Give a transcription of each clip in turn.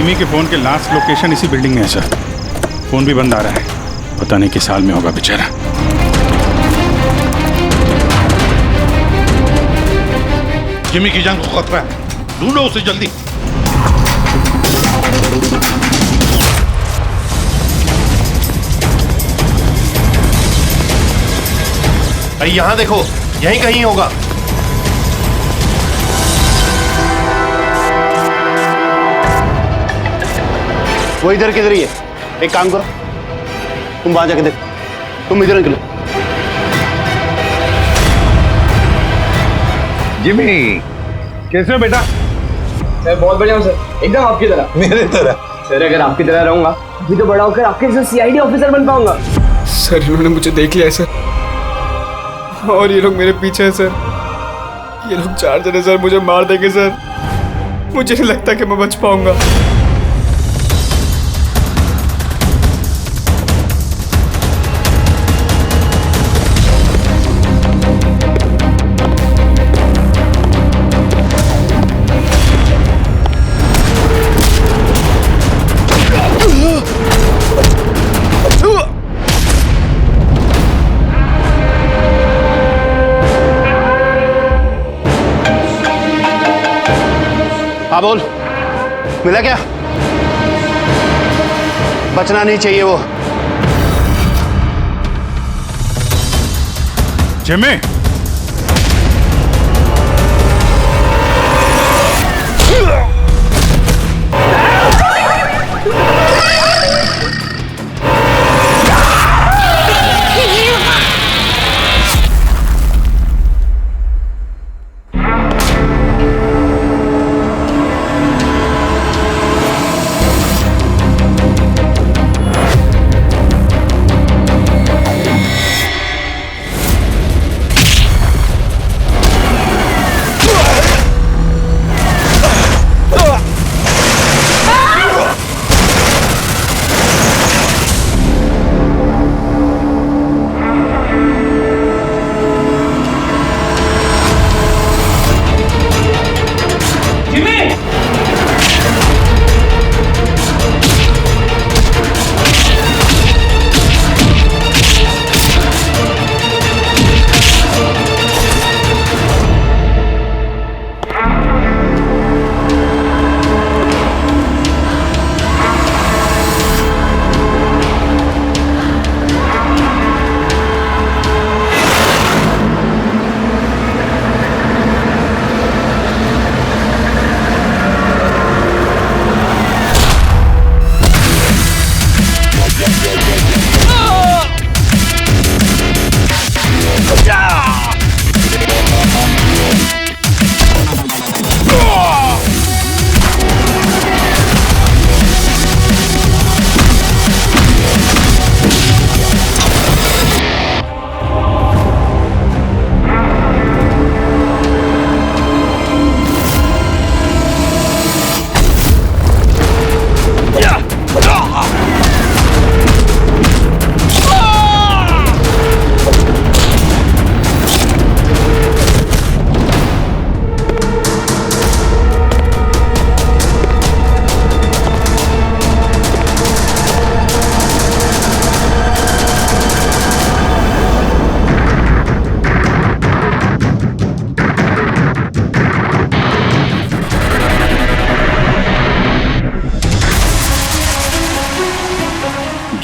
Jimmy के phone के last location इसी बिल्डिंग में है सर। फोन भी बंद आ रहा है, पता नहीं किस हाल में होगा बेचारा। जिमी की जान को खतरा है, ढूंढो उसे जल्दी। अरे यहाँ देखो, यहीं कहीं होगा। वो इधर किधर ही है। एक काम करो, तुम वहां जाके देखो, तुम इधर निकलो। जिमी कैसे हो बेटा? सर बहुत बढ़िया हूँ सर, एकदम आपकी तरह। मेरे तरह? सर अगर आपकी तरह रहूंगा अभी तो बड़ा होकर आपके जैसे सीआईडी ऑफिसर बन पाऊंगा। सर इन्होंने मुझे देख लिया है सर, और ये लोग मेरे पीछे हैं सर। ये लोग 4 जने सर मुझे मार देंगे सर। मुझे नहीं लगता कि मैं बच पाऊंगा। हाँ बोल, मिला क्या? बचना नहीं चाहिए वो। Jimmy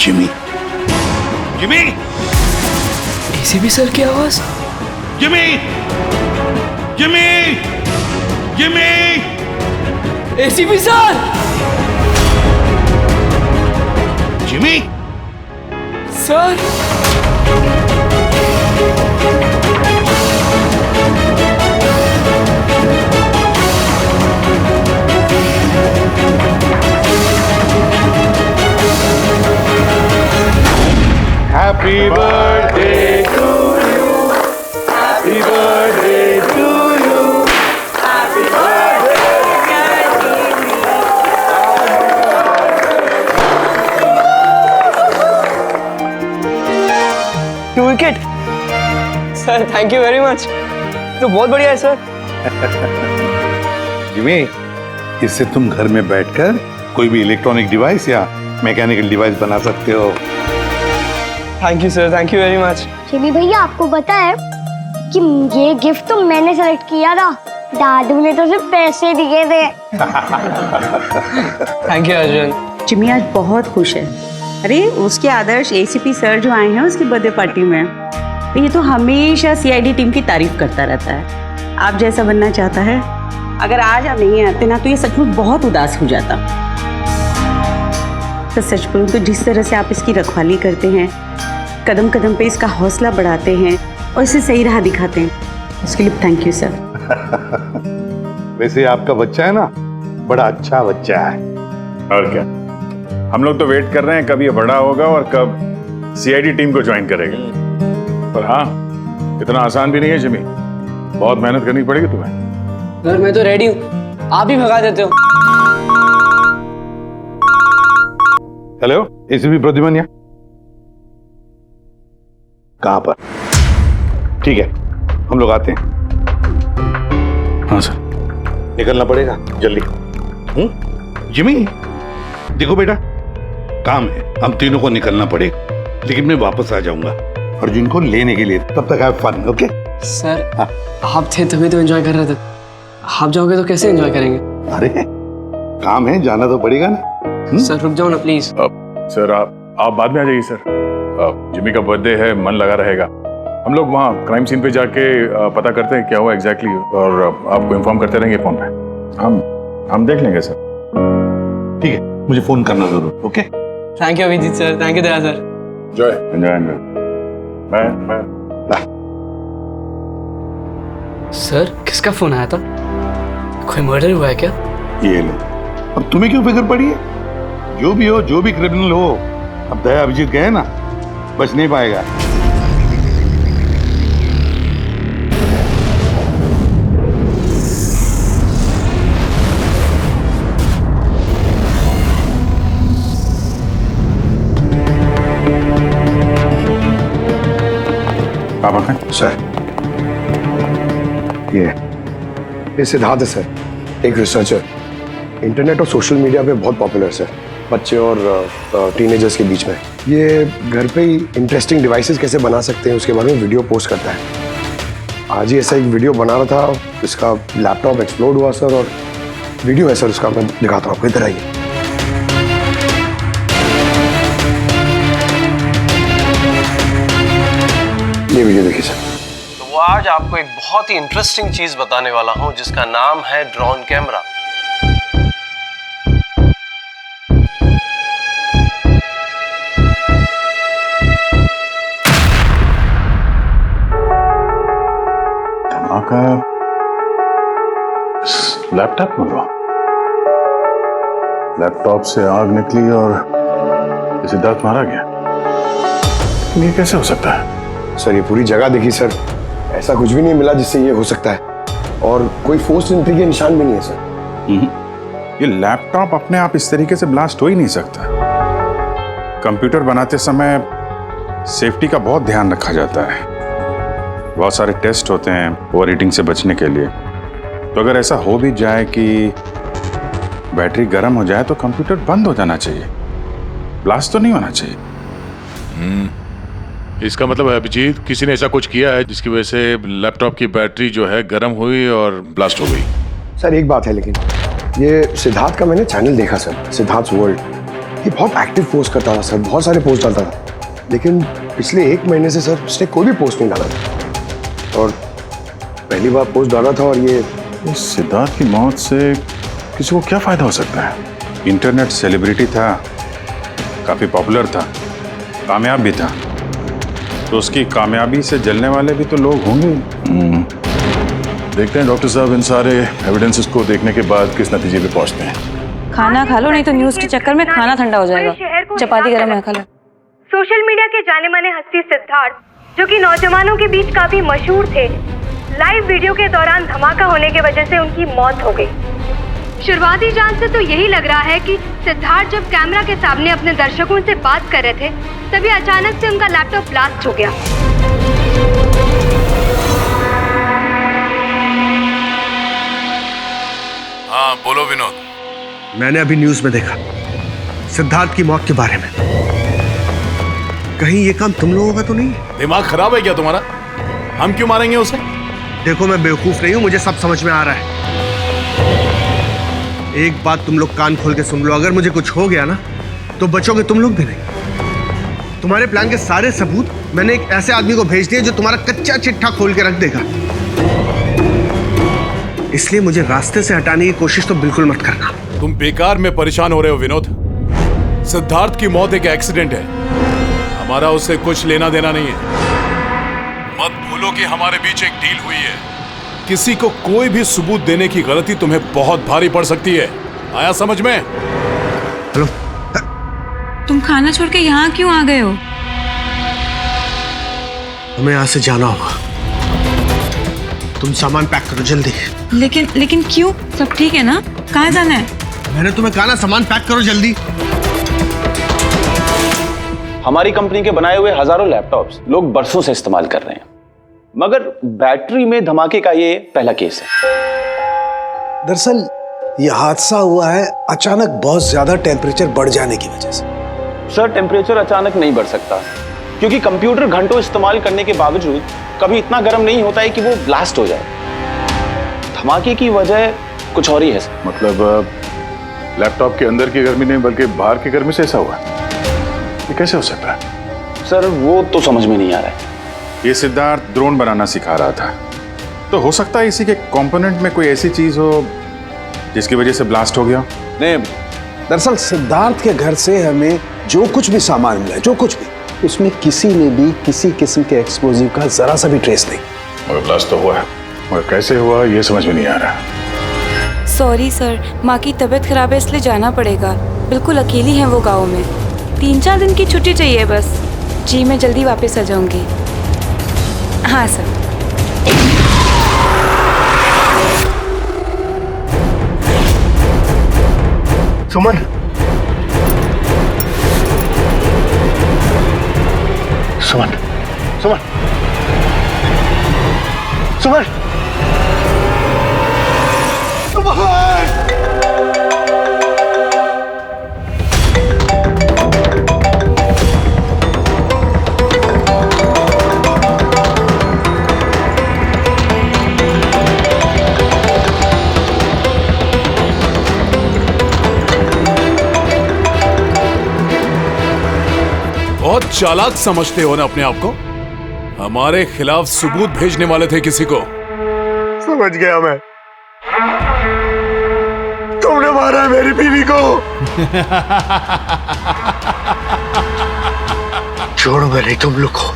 Jimmy, Jimmy, ACP sir की आवाज। Jimmy, Jimmy, Jimmy, ACP sir. Jimmy, sir Happy birthday to you. Happy birthday to you. Happy birthday. 2 wicket sir, thank you very much. तो बहुत बढ़िया है सर। जिमी, इससे तुम घर में बैठकर कोई भी इलेक्ट्रॉनिक डिवाइस या मैकेनिकल डिवाइस बना सकते हो। Thank you sir, thank you very much. Jimmy भैया आपको पता है कि ये गिफ्ट तो मैंने सेलेक्ट किया था, दादू ने तो सिर्फ पैसे दिए थे। Thank you Arjun. जिमी आज बहुत खुश है। अरे उसके आदर्श एसीपी सर जो आए हैं उसकी बर्थडे पार्टी में, तो ये तो हमेशा सीआईडी टीम की तारीफ करता रहता है। आप जैसा बनना चाहता है। अगर आज आप नहीं आते ना तो ये सचमुच बहुत उदास हो जाता। तो सच बोलूं तो जिस तरह से आप इसकी रखवाली करते हैं, कदम कदम पे इसका हौसला बढ़ाते हैं और इसे सही राह दिखाते हैं, उसके लिए थैंक यू सर। वैसे आपका बच्चा है ना, बड़ा अच्छा बच्चा है। और क्या, हम लोग तो वेट कर रहे हैं कब ये बड़ा होगा और कब सीआईडी टीम को ज्वाइन करेगा। पर हाँ, इतना आसान भी नहीं है जिमी, बहुत मेहनत करनी पड़ेगी तुम्हें। सर मैं तो रेडी हूँ, आप ही भगा देते हो। हेलो, एसीपी प्रद्युमन कहाँ पर? ठीक है, हम लोग आते हैं। हाँ सर। निकलना पड़ेगा जल्दी। जिमी देखो बेटा, काम है, हम तीनों को निकलना पड़ेगा, लेकिन मैं वापस आ जाऊंगा अर्जुन को लेने के लिए। तब तक हैव फन, ओके? सर आप थे तभी तो एंजॉय कर रहे थे, आप जाओगे तो कैसे एंजॉय करेंगे? अरे काम है, जाना तो पड़ेगा ना। सर रुक जाओ ना प्लीज। सर आप बाद में आ जाइए सर। जिमी का बर्थडे है, मन लगा रहेगा। हम लोग वहाँ क्राइम सीन पे जाके पता करते हैं क्या हुआ एग्जैक्टली, और आपको इन्फॉर्म करते रहेंगे फोन पे। हम देख लेंगे सर। ठीक है, मुझे फोन करना जरूर, okay? Thank you Abhijeet sir, thank you Daya sir. Enjoy. मैं सर किसका फोन आया था? कोई मर्डर हुआ है क्या? ये ले, अब तुम्हें क्यों फिक्र पड़ी है? जो भी हो, जो भी क्रिमिनल हो, अब दया अभिजीत गए ना, बच नहीं पाएगा। सर ये सिद्धार्थ है सर, एक रिसर्चर, इंटरनेट और सोशल मीडिया पे बहुत पॉपुलर सर, बच्चे और टीनेजर्स के बीच में। ये घर पे ही इंटरेस्टिंग डिवाइसेस कैसे बना सकते हैं उसके बारे में वीडियो पोस्ट करता है। आज ही ऐसा एक वीडियो बना रहा था, इसका लैपटॉप एक्सप्लोड हुआ सर, और वीडियो है सर उसका, मैं दिखाता हूँ आपको, इधर आइए। ये वीडियो देखिए सर। तो वो आज आपको एक बहुत ही इंटरेस्टिंग चीज बताने वाला हूं जिसका नाम है ड्रोन कैमरा। धमाका लैपटॉप में हुआ। लैपटॉप से आग निकली और सिद्धार्थ मारा गया। ये कैसे हो सकता है? सर ये पूरी जगह देखी सर, ऐसा कुछ भी नहीं मिला जिससे ये हो सकता है, और कोई फोर्स एंट्री के निशान भी नहीं है सर। ये लैपटॉप अपने आप इस तरीके से ब्लास्ट हो ही नहीं सकता। कंप्यूटर बनाते समय सेफ्टी का बहुत ध्यान रखा जाता है, बहुत सारे टेस्ट होते हैं ओवर हीटिंग से बचने के लिए। तो अगर ऐसा हो भी जाए कि बैटरी गर्म हो जाए तो कंप्यूटर बंद हो जाना चाहिए, ब्लास्ट तो नहीं होना चाहिए। इसका मतलब है अभिजीत, किसी ने ऐसा कुछ किया है जिसकी वजह से लैपटॉप की बैटरी जो है गर्म हुई और ब्लास्ट हो गई। सर एक बात है, लेकिन ये सिद्धार्थ का मैंने चैनल देखा सर, सिद्धार्थ वर्ल्ड, ये बहुत एक्टिव पोस्ट करता था सर, बहुत सारे पोस्ट डालता था, लेकिन पिछले 1 महीने से सर उसने कोई भी पोस्ट नहीं डाला था, और पहली बार पोस्ट डाला था। और ये सिद्धार्थ की मौत से किसी को क्या फायदा हो सकता है? इंटरनेट सेलिब्रिटी था, काफी पॉपुलर था, कामयाब भी था, तो उसकी कामयाबी से जलने वाले भी तो लोग होंगे। देखते हैं डॉक्टर साहब इन सारे एविडेंसेस को देखने के बाद किस नतीजे पे पहुंचते हैं। खाना खा लो, नहीं तो न्यूज के चक्कर में खाना ठंडा हो जाएगा। चपाती गरम है, खा लो। सोशल मीडिया के जाने माने हस्ती सिद्धार्थ, जो कि नौजवानों के बीच काफी मशहूर थे, लाइव वीडियो के दौरान धमाका होने की वजह से उनकी मौत हो गई। शुरुआती जांच से तो यही लग रहा है कि सिद्धार्थ जब कैमरा के सामने अपने दर्शकों से बात कर रहे थे, तभी अचानक से उनका लैपटॉप ब्लास्ट हो गया। हाँ बोलो विनोद। मैंने अभी न्यूज में देखा सिद्धार्थ की मौत के बारे में। कहीं ये काम तुम लोगों का तो नहीं है? दिमाग खराब है क्या तुम्हारा? हम क्यों मारेंगे उसे? देखो मैं बेवकूफ नहीं हूं, मुझे सब समझ में आ रहा है। एक बात तुम लोग कान खोल के सुन लो, अगर मुझे कुछ हो गया ना तो बचोगे तुम लोग भी नहीं। तुम्हारे प्लान के सारे सबूत मैंने एक ऐसे आदमी को भेज दिए जो तुम्हारा कच्चा चिट्ठा खोल के रख देगा। इसलिए मुझे रास्ते से हटाने की कोशिश तो बिल्कुल मत करना। तुम बेकार में परेशान हो रहे हो विनोद। सिद्धार्थ की मौत एक एक्सीडेंट है, हमारा उससे कुछ लेना देना नहीं है। मत भूलो कि हमारे बीच एक डील हुई है। किसी को कोई भी सबूत देने की गलती तुम्हें बहुत भारी पड़ सकती है। आया समझ में? हेलो, तुम खाना छोड़ के यहाँ क्यों आ गए हो? हमें यहाँ से जाना होगा। तुम सामान पैक करो जल्दी। लेकिन क्यों? सब ठीक है ना? कहाँ जाना है? मैंने तुम्हें कहा ना, सामान पैक करो जल्दी। हमारी कंपनी के बनाए हुए हजारों लैपटॉप्स लोग बरसों से इस्तेमाल कर रहे हैं, मगर बैटरी में धमाके का ये पहला केस है। दरअसल ये हादसा हुआ है अचानक बहुत ज्यादा टेम्परेचर बढ़ जाने की वजह से। सर, टेम्परेचर अचानक नहीं बढ़ सकता, क्योंकि कंप्यूटर घंटों इस्तेमाल करने के बावजूद कभी इतना गर्म नहीं होता है कि वो ब्लास्ट हो जाए। धमाके की वजह कुछ और ही है। मतलब लैपटॉप के अंदर की गर्मी नहीं बल्कि बाहर की गर्मी से ऐसा हुआ? ये कैसे हो सकता है? सर, वो तो समझ में नहीं आ रहा है। ये सिद्धार्थ ड्रोन बनाना सिखा रहा था, तो हो सकता है इसी के कंपोनेंट में कोई ऐसी चीज हो जिसकी वजह से ब्लास्ट हो गया। नहीं, दरअसल सिद्धार्थ के घर से हमें जो कुछ भी सामान मिला है, जो कुछ भी, उसमें किसी में भी किसी किस्म के एक्सप्लोजिव का जरा सा भी ट्रेस नहीं। मगर ब्लास्ट तो हुआ है, मगर कैसे हुआ ये समझ में नहीं आ रहा। सॉरी सर, माँ की तबीयत खराब है इसलिए जाना पड़ेगा। बिल्कुल अकेली हैं वो गाँव में। 3-4 दिन की छुट्टी चाहिए बस। जी मैं जल्दी वापस आ जाऊंगी। हाँ सर। सुमन, सुमन, सुमन, सुमन, बहुत चालाक समझते हो ना अपने आप को। हमारे खिलाफ सबूत भेजने वाले थे किसी को। समझ गया मैं। तुमने मारा है मेरी बीवी को। छोड़ूंगा नहीं तुम लोग को,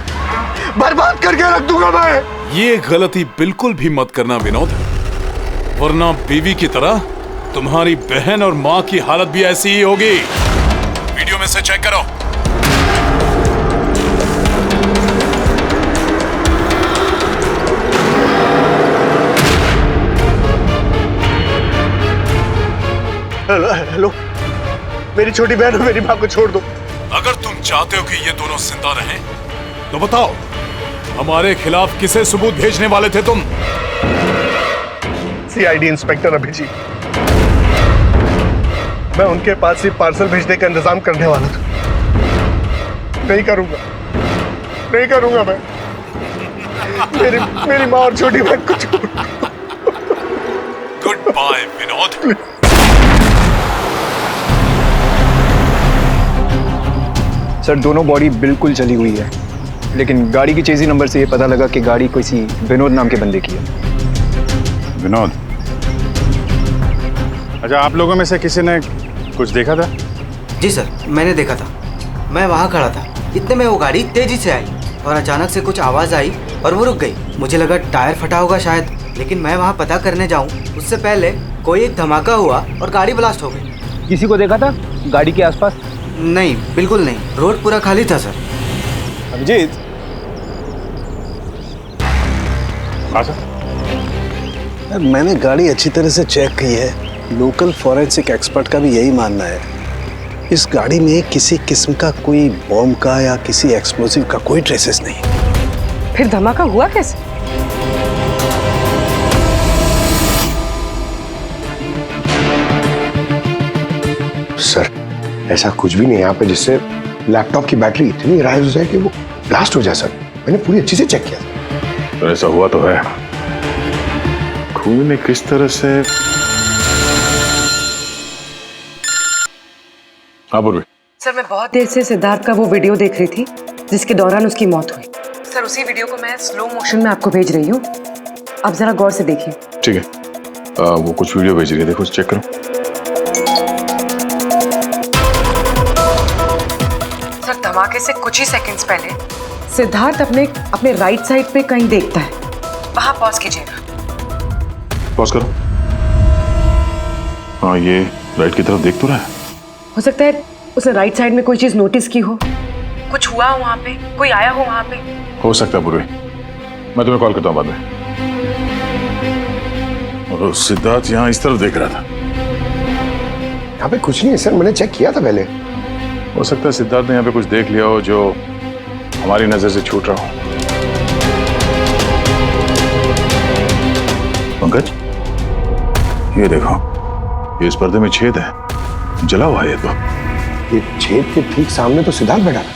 बर्बाद करके रख दूंगा मैं। ये गलती बिल्कुल भी मत करना विनोद, वरना बीवी की तरह तुम्हारी बहन और माँ की हालत भी ऐसी ही होगी। वीडियो में से चेक करो। हेलो, मेरी छोटी बहन और मेरी माँ को छोड़ दो। अगर तुम चाहते हो कि ये दोनों जिंदा रहें, तो बताओ हमारे खिलाफ किसे सबूत भेजने वाले थे तुम? CID inspector Abhijeet. मैं उनके पास सिर्फ पार्सल भेजने का इंतजाम करने वाला था। नहीं करूंगा मैं। मेरी माँ और छोटी बहन को छोड़। Good bye Vinod. सर, दोनों बॉडी बिल्कुल जली हुई है, लेकिन गाड़ी की चेजी नंबर से ये पता लगा कि गाड़ी किसी विनोद नाम के बंदे की है। विनोद? अच्छा, आप लोगों में से किसी ने कुछ देखा था? जी सर, मैंने देखा था। मैं वहाँ खड़ा था, इतने में वो गाड़ी तेजी से आई और अचानक से कुछ आवाज़ आई और वो रुक गई। मुझे लगा टायर फटा होगा शायद, लेकिन मैं वहाँ पता करने जाऊँ उससे पहले कोई एक धमाका हुआ और गाड़ी ब्लास्ट हो गई। किसी को देखा था गाड़ी के आसपास? नहीं, बिल्कुल नहीं। रोड पूरा खाली था सर। अभिजीत, हाँ सर। मैंने गाड़ी अच्छी तरह से चेक की है। लोकल फॉरेंसिक एक्सपर्ट का भी यही मानना है। इस गाड़ी में किसी किस्म का कोई बॉम्ब का या किसी एक्सप्लोसिव का कोई ट्रेसेस नहीं। फिर धमाका हुआ कैसे? सर, ऐसा कुछ भी नहीं है यहाँ पे जिससे लैपटॉप की बैटरी इतनी राइज हो जाए कि वो ब्लास्ट हो जाए सर। मैंने पूरी अच्छी से चेक किया। तो ऐसा हुआ तो है। खून ने किस तरह से। हाँ पूर्वी। सर मैं बहुत देर से सिद्धार्थ का वो वीडियो देख रही थी जिसके दौरान उसकी मौत हुई। सर उसी वीडियो को मैं स्लो मोशन में आपको भेज रही हूँ, आप जरा गौर से देखिए। ठीक है, वो कुछ वीडियो भेज रही है, देखो चेक करो। सर धमाके से कुछ ही सेकंड्स पहले सिद्धार्थ अपने राइट साइड पे कहीं देखता है, वहां पॉज कीजिएगा। पॉज करो। हाँ ये राइट की तरफ देख तो रहा है। हो सकता है उसने राइट साइड में कोई चीज नोटिस की हो, कुछ हुआ हो वहां पे, कोई आया हो वहां पे। हो सकता है पूर्वी, मैं तुम्हें कॉल करता हूँ बाद में। और सिद्धार्थ यहाँ इस तरफ देख रहा था। यहाँ पे कुछ नहीं है सर, मैंने चेक किया था पहले। हो सकता है सिद्धार्थ ने यहाँ पे कुछ देख लिया हो जो हमारी नजर से छूट रहा हो। पंकज ये देखो, ये इस पर्दे में छेद है, जला हुआ है ये। तो ये छेद के ठीक सामने तो सिद्धार्थ बैठा था।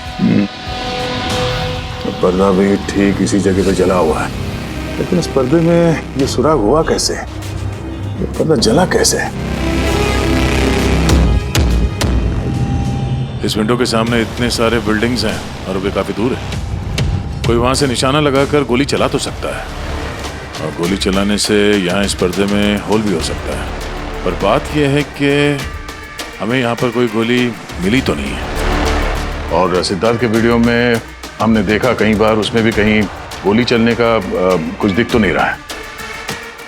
तो पर्दा भी ठीक इसी जगह पे जला हुआ है, लेकिन इस पर्दे में ये सुराग हुआ कैसे? ये पर्दा जला कैसे? इस विंडो के सामने इतने सारे बिल्डिंग्स हैं और वे काफी दूर है। कोई वहां से निशाना लगाकर गोली चला तो सकता है, और गोली चलाने से यहाँ इस पर्दे में होल भी हो सकता है। पर बात यह है कि हमें यहाँ पर कोई गोली मिली तो नहीं है। और सिद्धार्थ के वीडियो में हमने देखा कई बार, उसमें भी कहीं गोली चलने का कुछ दिख तो नहीं रहा है।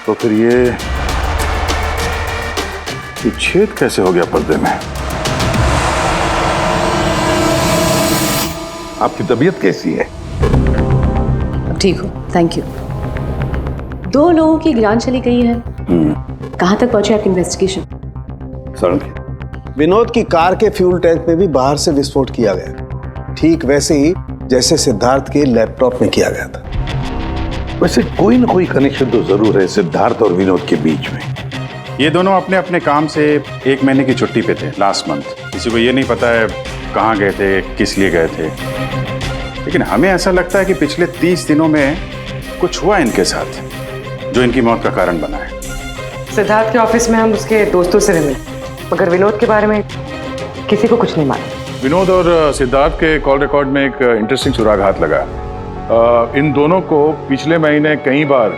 तो फिर ये छेद कैसे हो गया पर्दे में? आपकी तबीयत कैसी है? ठीक हो, थैंक यू। 2 लोगों की जान चली गई है। कहाँ तक पहुंचे आपकी इन्वेस्टिगेशन? विनोद की कार के फ्यूल टैंक में भी बाहर से विस्फोट किया गया, ठीक वैसे ही जैसे सिद्धार्थ के लैपटॉप में किया गया था। वैसे कोई ना कोई कनेक्शन तो जरूर है सिद्धार्थ और विनोद के बीच में। ये दोनों अपने अपने काम से 1 महीने की छुट्टी पे थे लास्ट मंथ। किसी को ये नहीं पता है कहाँ गए थे, किस लिए गए थे, लेकिन हमें ऐसा लगता है कि पिछले 30 दिनों में कुछ हुआ इनके साथ जो इनकी मौत का कारण बना है। सिद्धार्थ के ऑफिस में हम उसके दोस्तों से मिले, मगर विनोद के बारे में किसी को कुछ नहीं मालूम। विनोद और सिद्धार्थ के कॉल रिकॉर्ड में एक इंटरेस्टिंग सुराग हाथ लगा। इन दोनों को पिछले महीने कई बार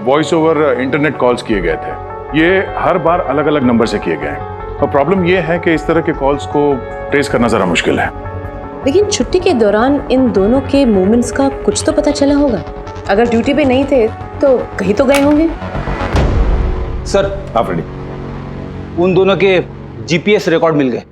वॉइस ओवर इंटरनेट कॉल्स किए गए थे। ये हर बार अलग अलग नंबर से किए गए, और प्रॉब्लम ये है कि इस तरह के कॉल्स को ट्रेस करना जरा मुश्किल है। लेकिन छुट्टी के दौरान इन दोनों के मूवमेंट्स का कुछ तो पता चला होगा। अगर ड्यूटी पे नहीं थे तो कहीं तो गए होंगे। सर आप रेडी? उन दोनों के जीपीएस रिकॉर्ड मिल गए।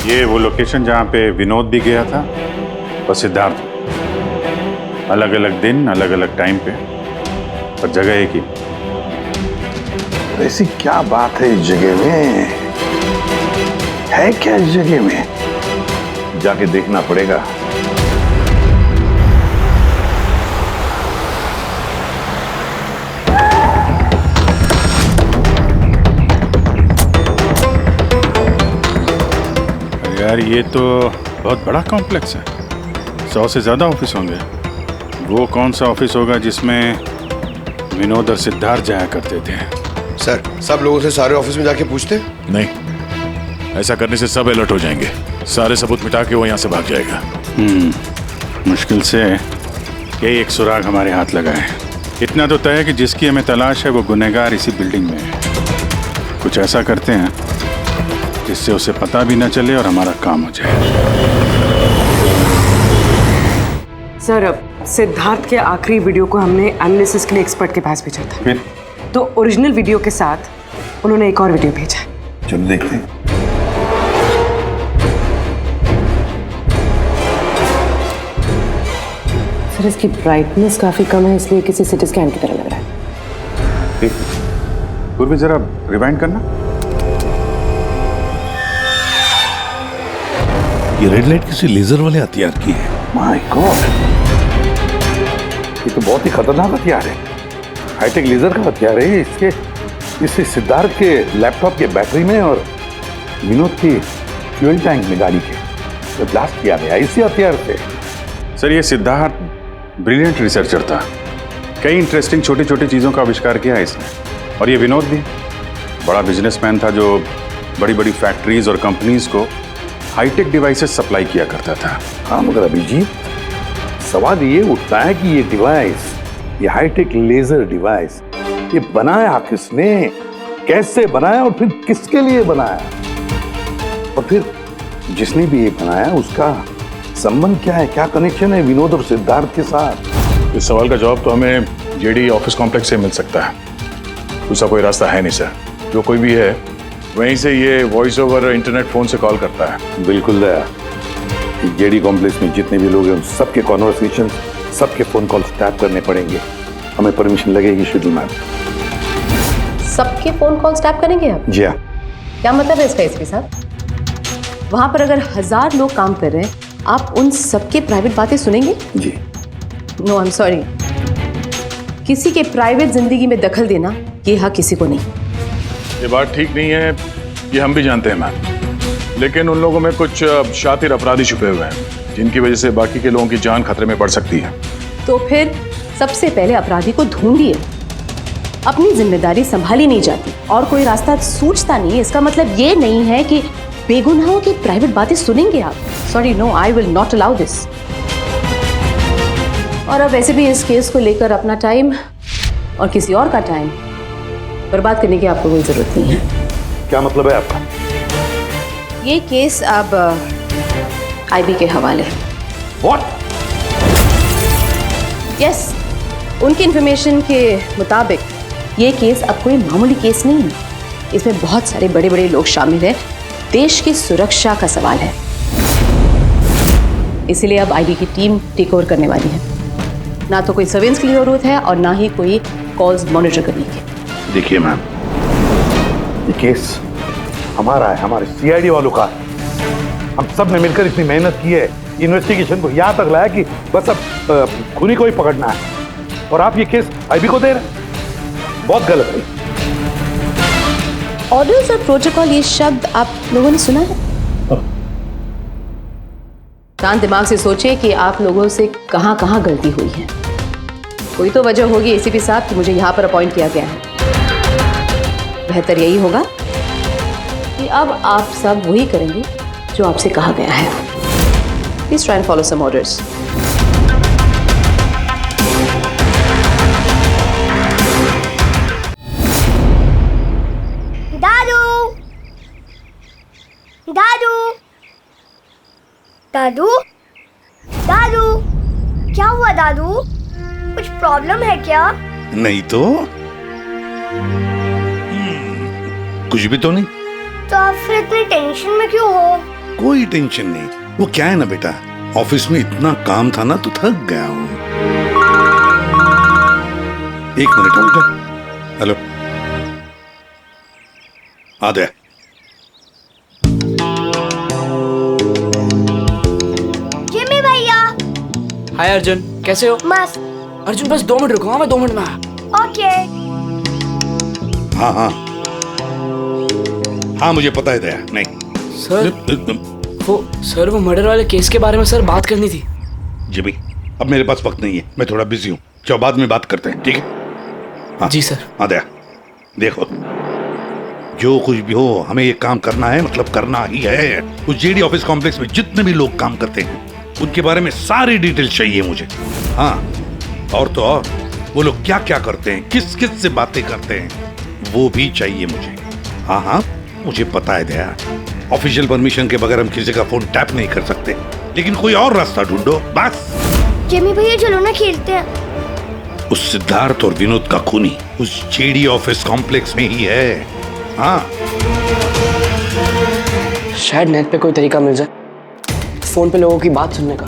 ये वो लोकेशन जहाँ पे विनोद भी गया था और सिद्धार्थ। अलग अलग दिन, अलग अलग टाइम पे, और जगह एक ही। ऐसी क्या बात है इस जगह में? है क्या इस जगह में? जाके देखना पड़ेगा। यार ये तो बहुत बड़ा कॉम्प्लेक्स है, 100 से ज़्यादा ऑफिस होंगे। वो कौन सा ऑफिस होगा जिसमें विनोद और सिद्धार्थ जाया करते थे? सर सब लोगों से सारे ऑफिस में जाके पूछते? नहीं, ऐसा करने से सब अलर्ट हो जाएंगे। सारे सबूत मिटा के वो यहाँ से भाग जाएगा। मुश्किल से यही एक सुराग हमारे हाथ लगा है। इतना तो तय है कि जिसकी हमें तलाश है वो गुनहगार इसी बिल्डिंग में है। कुछ ऐसा करते हैं जिससे उसे पता भी न चले और हमारा काम हो जाए। सर अब सिद्धार्थ के आखिरी वीडियो को हमने एनालिसिस के लिए एक्सपर्ट के पास भेजा था। फिर तो ओरिजिनल वीडियो के साथ उन्होंने एक और वीडियो भेजा है। चलो देखते हैं। सर इसकी ब्राइटनेस काफी कम है, इसलिए किसी सिटी स्कैन की तरह लग रहा है। ठीक, पूर्वी जरा रिवाइंड करना। ये रेड लाइट किसी लेजर वाले हथियार की है। माय गॉड, ये तो बहुत ही खतरनाक हथियार है। हाईटेक लेजर का हथियार है। इससे सिद्धार्थ के लैपटॉप के बैटरी में और विनोद की फ्यूल टैंक में गाड़ी के तो ब्लास्ट किया गया इसी हथियार से। सर ये सिद्धार्थ ब्रिलियंट रिसर्चर था, कई इंटरेस्टिंग छोटी छोटी चीज़ों का आविष्कार किया है इसने। और ये विनोद भी बड़ा बिजनेसमैन था जो बड़ी बड़ी फैक्ट्रीज और कंपनीज को हाईटेक डिवाइसेस सप्लाई किया करता था। हाँ मगर अभिजीत, सवाल ये उठता है कि ये डिवाइस, ये हाईटेक लेजर डिवाइस, ये बनाया किसने, कैसे बनाया और फिर किसके लिए बनाया, और फिर जिसने भी ये बनाया उसका संबंध क्या है, क्या कनेक्शन है विनोद और सिद्धार्थ के साथ। इस सवाल का जवाब तो हमें जेडी ऑफिस कॉम्प्लेक्स से मिल सकता है, दूसरा कोई रास्ता है नहीं सर। जो कोई भी है वहीं से ये वॉइस ओवर इंटरनेट फोन से कॉल करता है। बिल्कुल दया, जेडी कॉम्प्लेक्स में जितने भी लोग हैं उन सबके कॉन्वर्सेशन, सबके फोन कॉल्स टैप करने पड़ेंगे। हमें परमिशन लगेगी शेड्यूल मैम। सबके फोन कॉल्स टैप करेंगे आप? जी हाँ। क्या मतलब है इसका एसपी साहब? वहां पर अगर 1000 लोग काम कर रहे हैं, आप उन सबके प्राइवेट बातें सुनेंगे? जी। नो आई एम सॉरी, किसी के प्राइवेट जिंदगी में दखल देना ये हक किसी को नहीं। ये बात ठीक नहीं है, ये हम भी जानते हैं मैम, लेकिन उन लोगों में कुछ शातिर अपराधी छुपे हुए हैं जिनकी वजह से बाकी के लोगों की जान खतरे में पड़ सकती है। तो फिर सबसे पहले अपराधी को ढूंढिए। अपनी जिम्मेदारी संभाली नहीं जाती और कोई रास्ता सूझता नहीं है, इसका मतलब ये नहीं है कि बेगुनाहों की प्राइवेट बातें सुनेंगे आप। Sorry, no, I will not allow this. और अब वैसे भी इस केस को लेकर अपना टाइम और किसी और का टाइम बर्बाद करने की आपको कोई जरूरत नहीं है। क्या मतलब है आपका? ये केस अब आईबी के हवाले। What? यस, उनकी इंफॉर्मेशन के मुताबिक ये केस अब कोई मामूली केस नहीं है। इसमें बहुत सारे बड़े बड़े लोग शामिल हैं। देश की सुरक्षा का सवाल है, इसीलिए अब आईबी की टीम टेक ओवर करने वाली है। ना तो कोई सर्वेलेंस की जरूरत है और ना ही कोई कॉल्स मॉनिटर करने की। देखिए मैम, ये केस हमारा है, हमारे सीआईडी वालों का है। हम सब ने मिलकर इतनी मेहनत की है, इन्वेस्टिगेशन को यहाँ तक लाया कि बस अब खूनी को ही पकड़ना है, और आप ये केस आईबी को दे रहे हैं। बहुत गलत है। ऑर्डर्स और प्रोटोकॉल, ये शब्द आप लोगों ने सुना है? शांत दिमाग से सोचिए कि आप लोगों से कहां कहां गलती हुई है। कोई तो वजह होगी एसीपी साहब कि मुझे यहां पर अपॉइंट किया गया है। बेहतर यही होगा कि अब आप सब वही करेंगे जो आपसे कहा गया है। Please try and follow some orders. दादू, दादू, क्या हुआ दादू? कुछ प्रॉब्लम है क्या? नहीं तो कुछ भी तो नहीं। तो आप फिर इतनी टेंशन में क्यों हो? कोई टेंशन नहीं। वो क्या है ना बेटा, ऑफिस में इतना काम था ना तो थक गया हूँ। एक मिनट रुको। हेलो, आ गया। जिमी भैया। हाय अर्जुन, कैसे हो? मस्त। अर्जुन बस 2 मिनट रुको। हाँ, मैं 2 मिनट में आया। ओके। हाँ हाँ हाँ, मुझे पता है दया। नहीं सर, वो मर्डर वाले केस के बारे में सर बात करनी थी। जिमी, अब मेरे पास वक्त नहीं है, मैं थोड़ा बिजी हूँ। चलो बाद में बात करते हैं, ठीक है? हाँ जी सर। हाँ दया, देखो जो कुछ भी हो हमें ये काम करना है, मतलब करना ही है। उस जेडी ऑफिस कॉम्प्लेक्स में जितने भी लोग काम करते हैं उनके बारे में सारी डिटेल चाहिए मुझे। हाँ, और तो और वो लोग क्या क्या करते हैं, किस किस से बातें करते हैं, वो भी चाहिए मुझे। हाँ हाँ, मुझे पता है दया, ऑफिशियल परमिशन के बगैर हम किसी का फोन टैप नहीं कर सकते, लेकिन कोई और रास्ता ढूंढो बस। जिमी भैया चलो ना खेलते हैं। उस सिद्धार्थ और विनोद का खूनी उस जेडी ऑफिस कॉम्प्लेक्स में ही है। हाँ शायद नेट पे कोई तरीका मिल जाए फोन पे लोगों की बात सुनने का।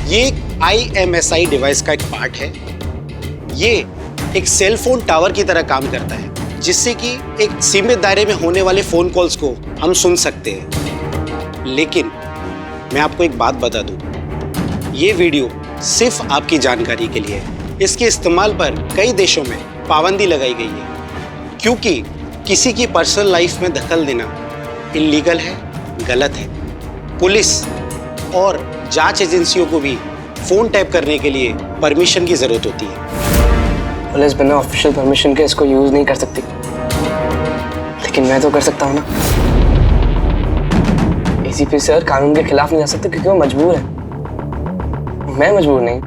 ये एक IMSI डिवाइस का एक पार्ट है। ये एक सेल फोन टावर की तरह काम करता है, जिससे कि एक सीमित दायरे में होने वाले फोन कॉल्स को हम सुन सकते हैं। लेकिन मैं आपको एक बात बता दूं, ये वीडियो सिर्फ आपकी जानकारी के लिए है। इसके इस्तेमाल पर कई देशों में पाबंदी लगाई गई है, क्योंकि किसी की पर्सनल लाइफ में दखल देना इल्लीगल है, गलत है। पुलिस और जांच एजेंसियों को भी फोन टैप करने के लिए परमिशन की जरूरत होती है। पुलिस बिना ऑफिशियल परमिशन के इसको यूज नहीं कर सकती, लेकिन मैं तो कर सकता हूँ ना। ACP सर कानून के खिलाफ नहीं जा सकते क्योंकि वो मजबूर है। मैं मजबूर नहीं,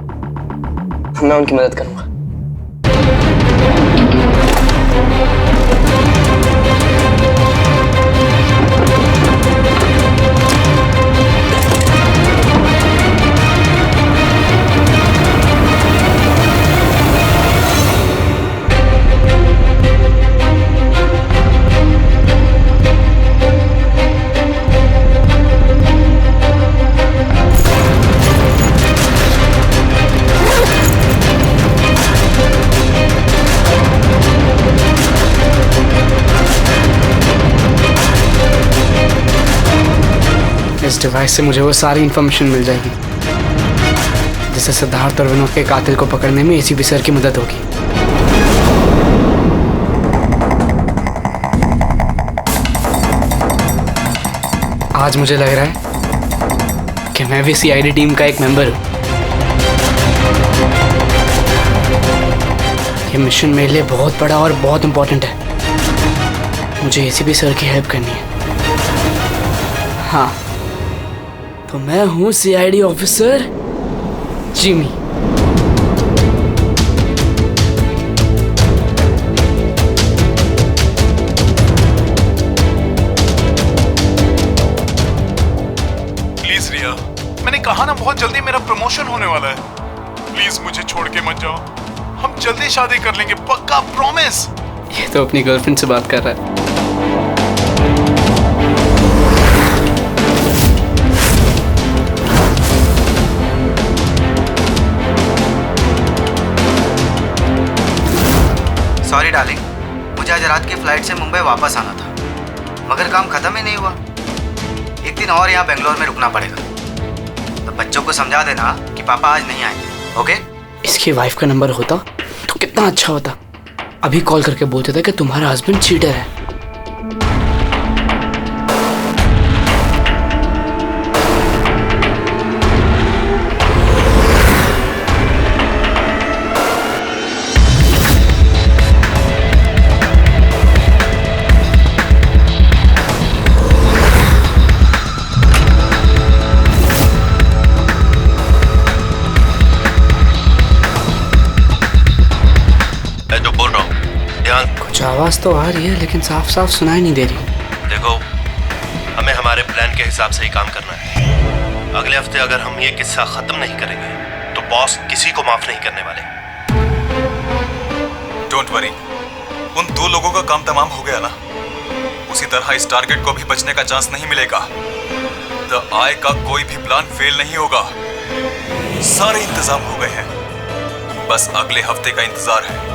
मैं उनकी मदद करूंगा। इस डिवाइस से मुझे वो सारी इंफॉर्मेशन मिल जाएगी जिससे सिद्धार्थ और विनोद के कातिल को पकड़ने में ACP सर की मदद होगी। आज मुझे लग रहा है कि मैं भी CID टीम का एक मेंबर हूँ। ये मिशन मेरे लिए बहुत बड़ा और बहुत इंपॉर्टेंट है। मुझे ACP सर की हेल्प करनी है। हाँ, तो मैं हूँ CID ऑफिसर जिमी। प्लीज रिया, मैंने कहा ना बहुत जल्दी मेरा प्रमोशन होने वाला है। प्लीज मुझे छोड़ के मत जाओ, हम जल्दी शादी कर लेंगे, पक्का, प्रॉमिस। ये तो अपनी गर्लफ्रेंड से बात कर रहा है। सॉरी डार्लिंग, मुझे आज रात की फ्लाइट से मुंबई वापस आना था, मगर काम खत्म ही नहीं हुआ। एक दिन और यहाँ बेंगलोर में रुकना पड़ेगा। तो बच्चों को समझा देना कि पापा आज नहीं आएंगे, ओके? इसकी वाइफ का नंबर होता तो कितना अच्छा होता। अभी कॉल करके बोलते थे कि तुम्हारा हस्बैंड चीटर है। कुछ आवाज तो आ रही है लेकिन साफ साफ सुनाई नहीं दे रही। देखो, हमें हमारे प्लान के हिसाब से ही काम करना है। अगले हफ्ते अगर हम ये किस्सा खत्म नहीं करेंगे तो बॉस किसी को माफ नहीं करने वाले। डोंट वरी, उन 2 लोगों का काम तमाम हो गया ना। उसी तरह इस टारगेट को भी बचने का चांस नहीं मिलेगा। द आई का कोई भी प्लान फेल नहीं होगा। सारे इंतजाम हो गए हैं, बस अगले हफ्ते का इंतजार है।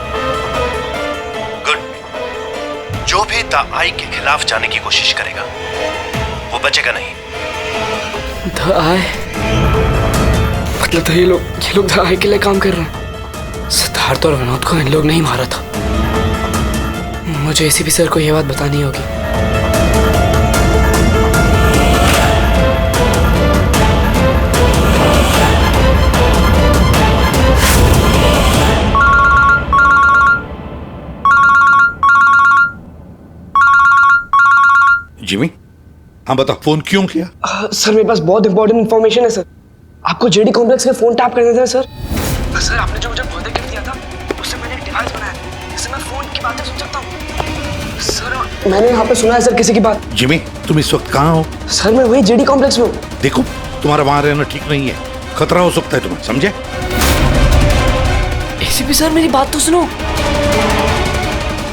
जो भी द आई के खिलाफ जाने की कोशिश करेगा वो बचेगा नहीं। द आई मतलब तो ये लोग द आई के लिए काम कर रहे हैं। सिद्धार्थ और विनोद को इन लोग नहीं मारा था। मुझे ACP सर को ये बात बतानी होगी। जिमी, हाँ बता, फोन क्यों किया? सर मेरे पास बहुत इंपॉर्टेंट इन्फॉर्मेशन है सर। आपको JD कॉम्प्लेक्स के फोन टैप करने थे सर। सर आपने जो मुझे बर्थडे गिफ्ट दिया था उससे मैंने एक डिवाइस बनाया जिससे मैं फोन की बातें सुन सकता हूँ। सर मैंने यहाँ पे सुना है सर किसी की बात। जिमी, तुम इस वक्त कहाँ हो? सर मैं वही JD कॉम्प्लेक्स में हूँ। देखो, तुम्हारा वहां रहना ठीक नहीं है, खतरा हो सकता है तुम्हें, समझे? ACP सर मेरी बात तो सुनो।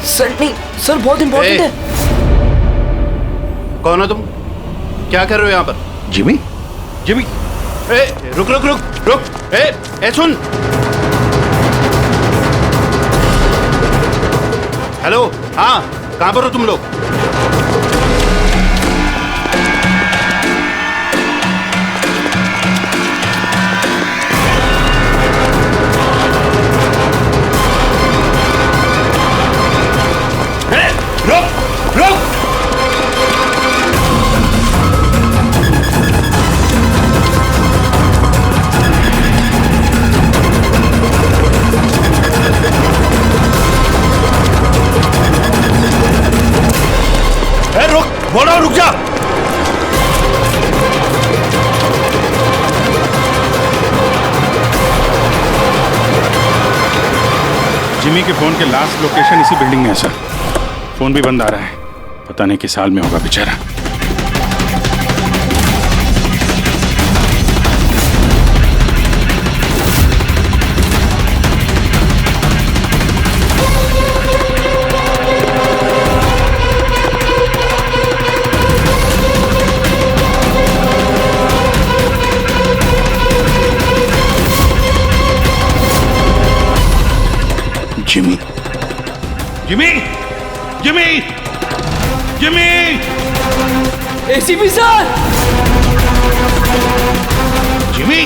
सर नहीं सर, बहुत इंपॉर्टेंट है। कौन हो तुम? क्या कर रहे हो यहाँ पर? जिमी? जिमी? ए, रुक रुक रुक रुक! ए, सुन! हेलो, हाँ, कहाँ पर हो तुम लोग? रुक रुक! बोलो, रुक जा! जिमी के फोन के लास्ट लोकेशन इसी बिल्डिंग में है सर। फोन भी बंद आ रहा है, पता नहीं किस हाल में होगा बेचारा। Jimmy, Jimmy, Jimmy, Jimmy! ACP sir! Jimmy!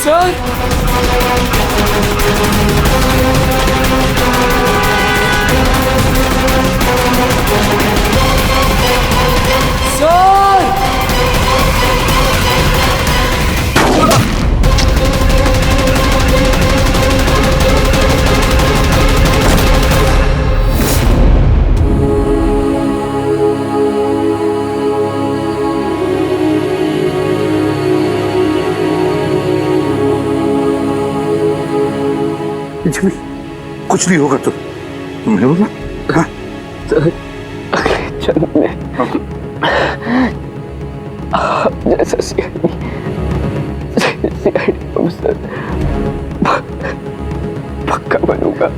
Sir! Jimmy, कुछ नहीं होगा तुमने बोला? हाँ? अगले जन्म में आप जैसा सीआईडी ऑफिसर पक्का बनूंगा।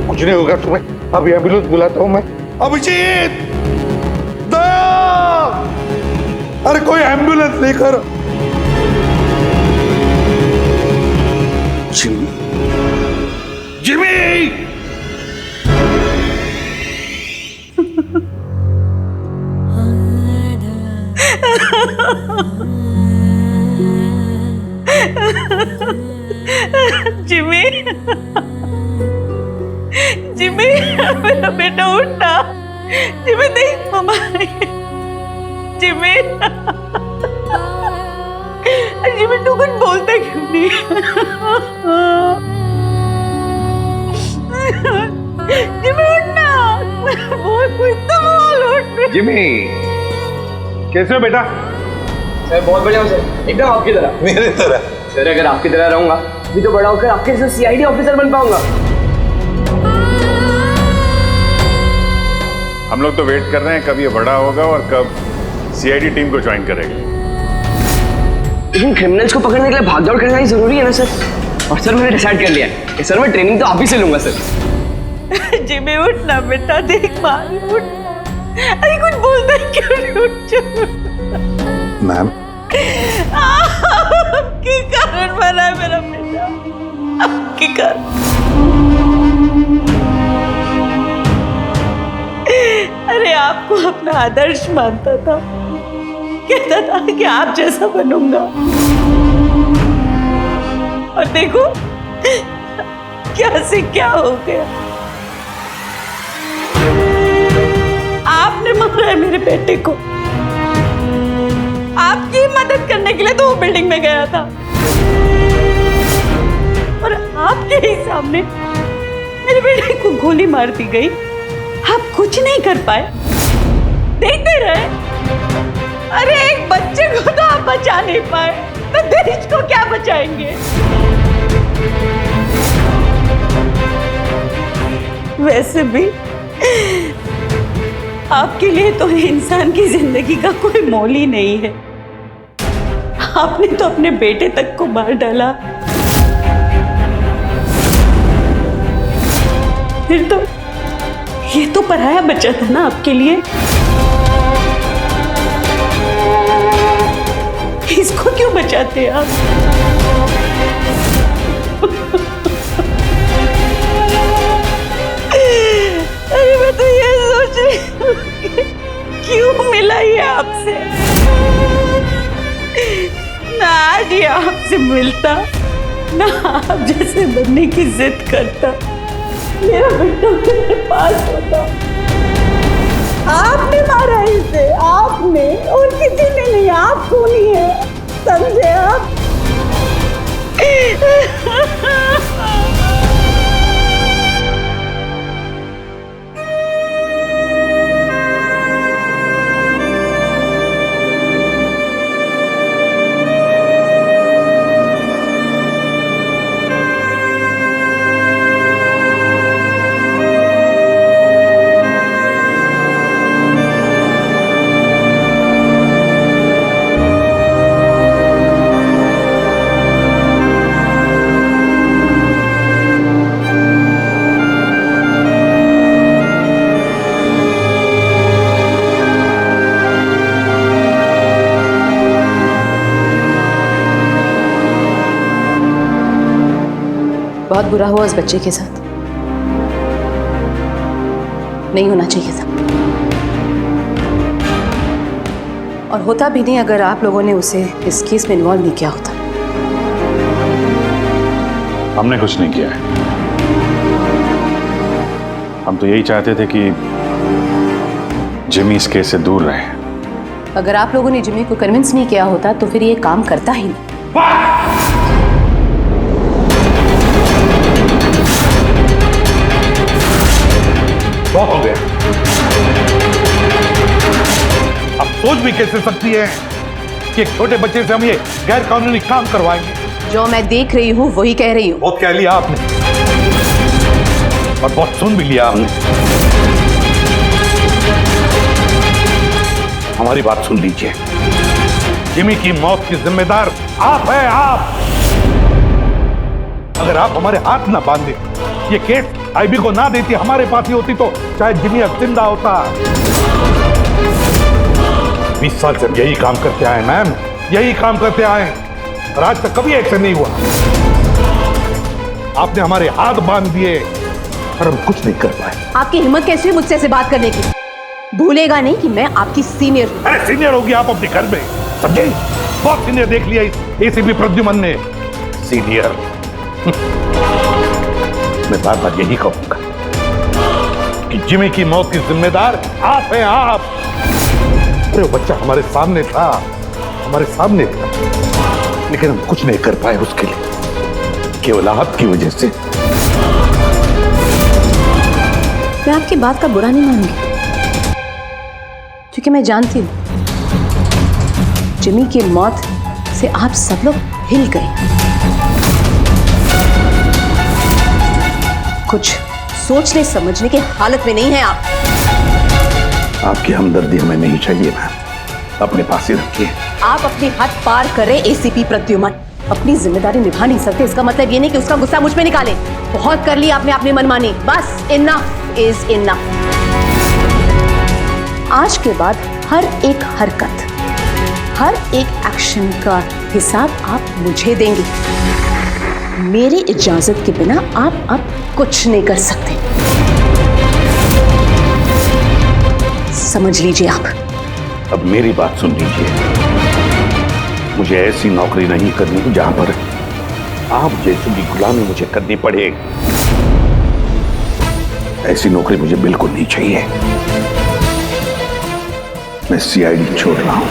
कुछ नहीं होगा तुम्हें। अभी एम्बुलेंस बुलाता हूँ मैं। अभिजीत! दया! अरे कोई एम्बुलेंस लेकर। जिमी! जिमी! जिमी, जिमी, मेरा बेटा उठना। जिमी देख मम्मा, जिमी, जिमी तू कुछ बोलता क्यों नहीं? जिमी उठना, बहुत कुछ तो बोल उठ। जिमी, कैसे हो बेटा? सर बहुत बढ़िया हूँ सर, एकदम आपकी तरह। मेरे तरह? सर अगर आपकी तरह रहूंगा भी तो बड़ा होकर आपके जैसे सीआईडी ऑफिसर बन पाऊंगा। हम लोग तो वेट कर रहे हैं कब ये बड़ा होगा और कब सीआईडी टीम को ज्वाइन करेगा। लेकिन क्रिमिनल्स को पकड़ने के लिए भागदौड़ करना ही जरूरी है ना सर। और सर मैंने डिसाइड कर लिया है कि सर मैं ट्रेनिंग तो आप ही से लूंगा सर। जिमी उठना बेटा, देख मार उठ। अरे कुछ बोलता है क्यों नहीं? उठ जा। मैम, आपके कारण मरा है मेरा बेटा, आपके कारण। अरे आपको अपना आदर्श मानता था, कहता था कि आप जैसा बनूंगा, और देखो क्या से क्या हो गया। आपने मारा है मेरे बेटे को। आपकी मदद करने के लिए तो वो बिल्डिंग में गया था, और आपके ही सामने मेरे बेटे को गोली मार दी गई। आप कुछ नहीं कर पाए, देखते रहे। अरे एक बच्चे को तो आप बचा नहीं पाए, तो देश को क्या बचाएंगे? वैसे भी आपके लिए तो इंसान की जिंदगी का कोई मोल ही नहीं है। आपने तो अपने बेटे तक को मार डाला। फिर तो ये तो पराया बच्चा था ना आपके लिए। किसको क्यों बचाते आप? अरे मैं तो ये सोच रही हूँ कि क्यों मिला ये आपसे? ना आज ये आपसे मिलता, ना आप जैसे बनने की जिद करता, मेरा बेटा मेरे पास होता। आपने मारा इसे, आपने, और किसी ने नहीं, आप खूनी है, समझे आप? बहुत बुरा हुआ उस बच्चे के साथ, नहीं होना चाहिए था। और होता भी नहीं अगर आप लोगों ने उसे इस केस में इन्वॉल्व नहीं किया होता। हमने कुछ नहीं किया है। हम तो यही चाहते थे कि जिमी इस केस से दूर रहे। अगर आप लोगों ने जिमी को कन्विंस नहीं किया होता तो फिर ये काम करता ही नहीं। बहुत हो गया। अब सोच भी कैसे सकती है कि एक छोटे बच्चे से हम ये गैर कानूनी काम करवाएंगे? जो मैं देख रही हूँ वही कह रही हूँ। बहुत कह लिया आपने और बहुत सुन भी लिया आपने। हमारी बात सुन लीजिए। जिमी की मौत की जिम्मेदार आप है, आप। अगर आप हमारे हाथ ना बांधे, ये केस आईबी को ना देती, हमारे पास ही होती, तो शायद जिमी अब जिंदा होता। 20 साल से यही काम करते आए मैम, यही काम करते आए, और आज तक कभी एक्शन नहीं हुआ। आपने हमारे हाथ बांध दिए और हम कुछ नहीं कर पाए। आपकी हिम्मत कैसी हुई मुझसे ऐसे बात करने की? भूलेगा नहीं कि मैं आपकी सीनियर हूँ। अरे सीनियर होगी आप अपने घर में, समझे? बहुत सीनियर देख लिया इस एसीपी प्रद्युमन ने। सीनियर। मैं बार बार यही कहूंगा कि जिमी की मौत की जिम्मेदार आप हैं, आप। अरे वो बच्चा हमारे सामने था, हमारे सामने था, लेकिन हम कुछ नहीं कर पाए उसके लिए, केवल आपकी वजह से। मैं आपकी बात का बुरा नहीं मानूंगी, क्योंकि मैं जानती हूँ जिमी की मौत से आप सब लोग हिल गए। कुछ सोचने समझने की हालत में नहीं है आप। आपकी हमदर्दी हमें नहीं चाहिए मैम, अपने पास ही रखिए। आप अपनी हद पार कर रहे एसीपी प्रद्युमन। अपनी जिम्मेदारी निभा नहीं सकते, इसका मतलब ये नहीं कि उसका गुस्सा मुझ पे निकाले। बहुत कर लिया आपने अपनी मनमानी, बस इनफ इज इनफ। आज के बाद हर एक हरकत, हर एक एक्शन का हिसाब आप मुझे देंगे। मेरी इजाजत के बिना आप अब कुछ नहीं कर सकते, समझ लीजिए आप। अब मेरी बात सुन लीजिए। मुझे ऐसी नौकरी नहीं करनी जहां पर आप जैसी की गुलामी मुझे करनी पड़े। ऐसी नौकरी मुझे बिल्कुल नहीं चाहिए। मैं सीआईडी छोड़ रहा हूं।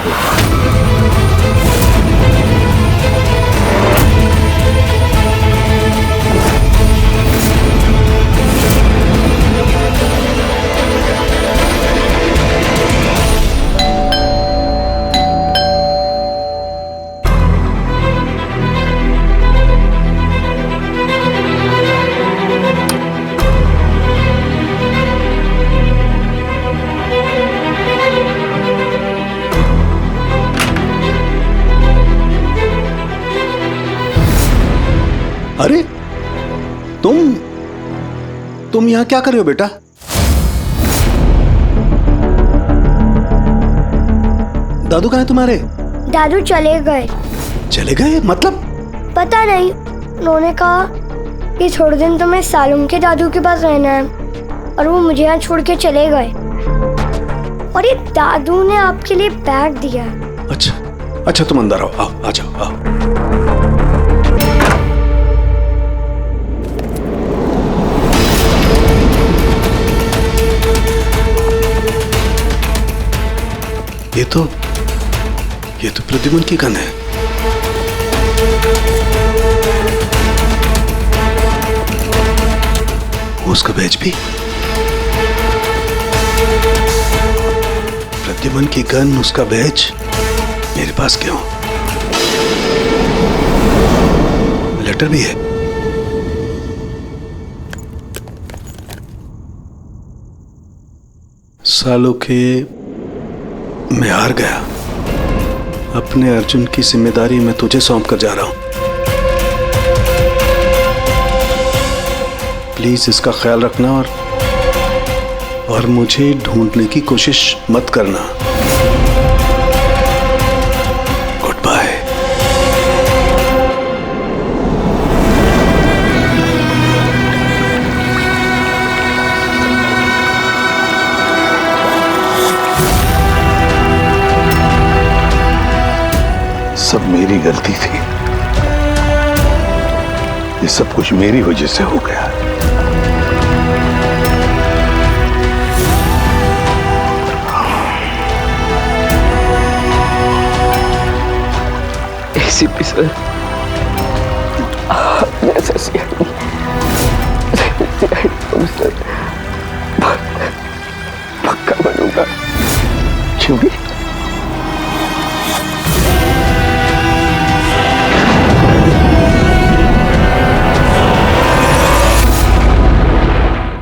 अरे तुम यहां क्या कर रहे हो बेटा? दादू कहाँ है तुम्हारे? दादू चले गए। चले गए मतलब? पता नहीं, उन्होंने कहा कि थोड़े दिन तुम्हें सालुम के दादू के पास रहना है और वो मुझे यहाँ छोड़ के चले गए। और ये दादू ने आपके लिए बैग दिया है। अच्छा अच्छा, तुम अंदर आओ, आओ आ जाओ, आओ। ये तो प्रद्युमन की गन है। उसका बैच भी। प्रद्युमन की गन, उसका बैच मेरे पास क्यों? लेटर भी है। सालों के मैं हार गया। अपने अर्जुन की जिम्मेदारी मैं तुझे सौंप कर जा रहा हूं। प्लीज इसका ख्याल रखना और मुझे ढूंढने की कोशिश मत करना। Good bye. सब मेरी गलती थी। ये सब कुछ मेरी वजह से हो गया। एसीपी सर, आपने ऐसा पक्का बनूंगा। क्यों भी?